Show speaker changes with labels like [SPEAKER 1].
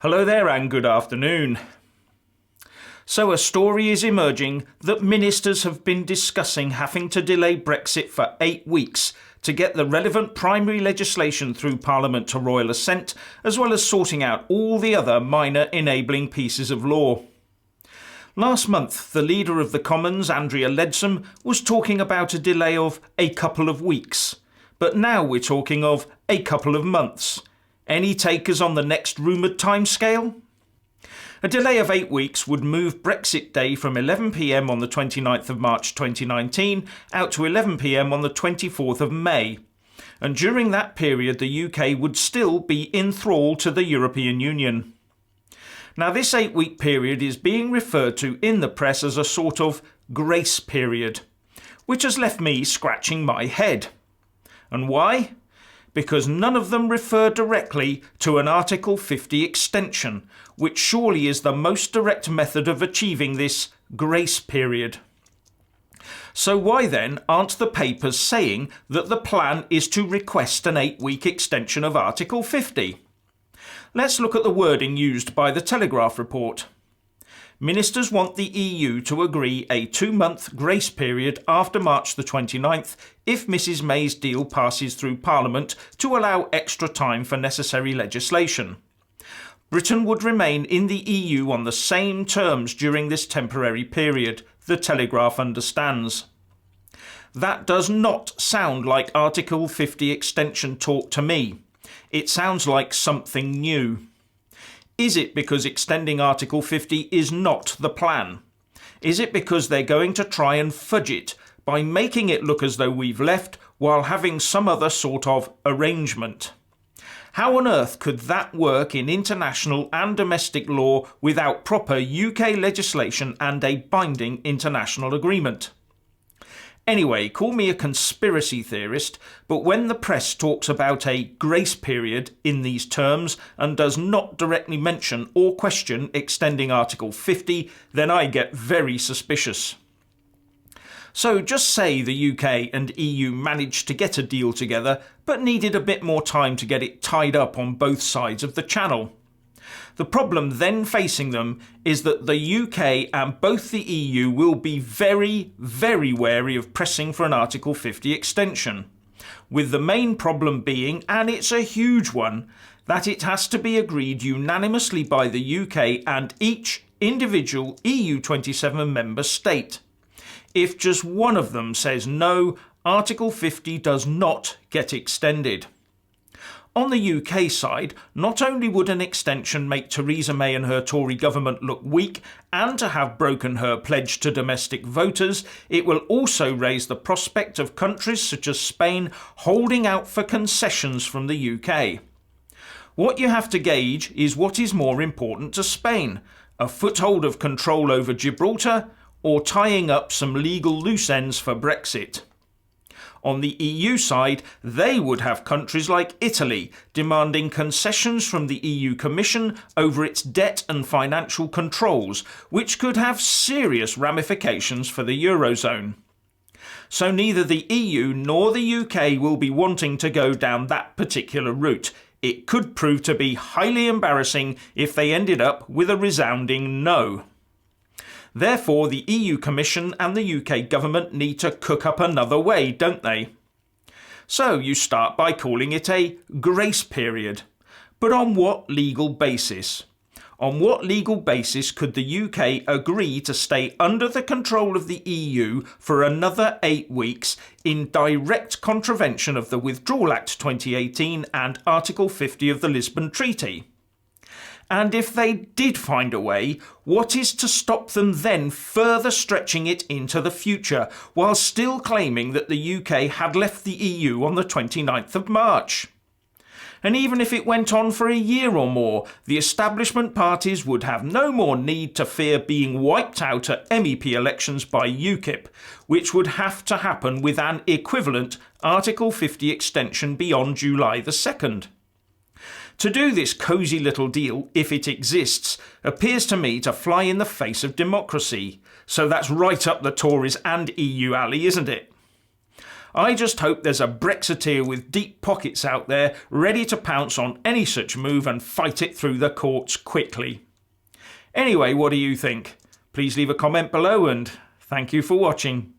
[SPEAKER 1] Hello there and good afternoon. So a story is emerging that ministers have been discussing having to delay Brexit for 8 weeks to get the relevant primary legislation through Parliament to Royal Assent, as well as sorting out all the other minor enabling pieces of law. Last month, the leader of the Commons, Andrea Leadsom, was talking about a delay of a couple of weeks. But now we're talking of a couple of months. Any takers on the next rumoured timescale? A delay of 8 weeks would move Brexit Day from 11 p.m. on the 29th of March 2019 out to 11 p.m. on the 24th of May. And during that period, the UK would still be in thrall to the European Union. Now, this 8-week period is being referred to in the press as a sort of grace period, which has left me scratching my head. And why? Because none of them refer directly to an Article 50 extension, which surely is the most direct method of achieving this grace period. So why then aren't the papers saying that the plan is to request an 8-week extension of Article 50? Let's look at the wording used by the Telegraph report. Ministers want the EU to agree a 2-month grace period after March the 29th if Mrs May's deal passes through Parliament to allow extra time for necessary legislation. Britain would remain in the EU on the same terms during this temporary period, the Telegraph understands. That does not sound like Article 50 extension talk to me. It sounds like something new. Is it because extending Article 50 is not the plan? Is it because they're going to try and fudge it by making it look as though we've left while having some other sort of arrangement? How on earth could that work in international and domestic law without proper UK legislation and a binding international agreement? Anyway, call me a conspiracy theorist, but when the press talks about a grace period in these terms and does not directly mention or question extending Article 50, then I get very suspicious. So just say the UK and EU managed to get a deal together, but needed a bit more time to get it tied up on both sides of the channel. The problem then facing them is that the UK and both the EU will be very, very wary of pressing for an Article 50 extension, with the main problem being, and it's a huge one, that it has to be agreed unanimously by the UK and each individual EU 27 member state. If just one of them says no, Article 50 does not get extended. On the UK side, not only would an extension make Theresa May and her Tory government look weak and to have broken her pledge to domestic voters, it will also raise the prospect of countries such as Spain holding out for concessions from the UK. What you have to gauge is what is more important to Spain, a foothold of control over Gibraltar or tying up some legal loose ends for Brexit. On the EU side, they would have countries like Italy demanding concessions from the EU Commission over its debt and financial controls, which could have serious ramifications for the Eurozone. So neither the EU nor the UK will be wanting to go down that particular route. It could prove to be highly embarrassing if they ended up with a resounding no. Therefore, the EU Commission and the UK government need to cook up another way, don't they? So you start by calling it a grace period. But on what legal basis? On what legal basis could the UK agree to stay under the control of the EU for another 8 weeks in direct contravention of the Withdrawal Act 2018 and Article 50 of the Lisbon Treaty? And if they did find a way, what is to stop them then further stretching it into the future, while still claiming that the UK had left the EU on the 29th of March? And even if it went on for a year or more, the establishment parties would have no more need to fear being wiped out at MEP elections by UKIP, which would have to happen with an equivalent Article 50 extension beyond July the 2nd. To do this cosy little deal, if it exists, appears to me to fly in the face of democracy. So that's right up the Tories and EU alley, isn't it? I just hope there's a Brexiteer with deep pockets out there ready to pounce on any such move and fight it through the courts quickly. Anyway, what do you think? Please leave a comment below and thank you for watching.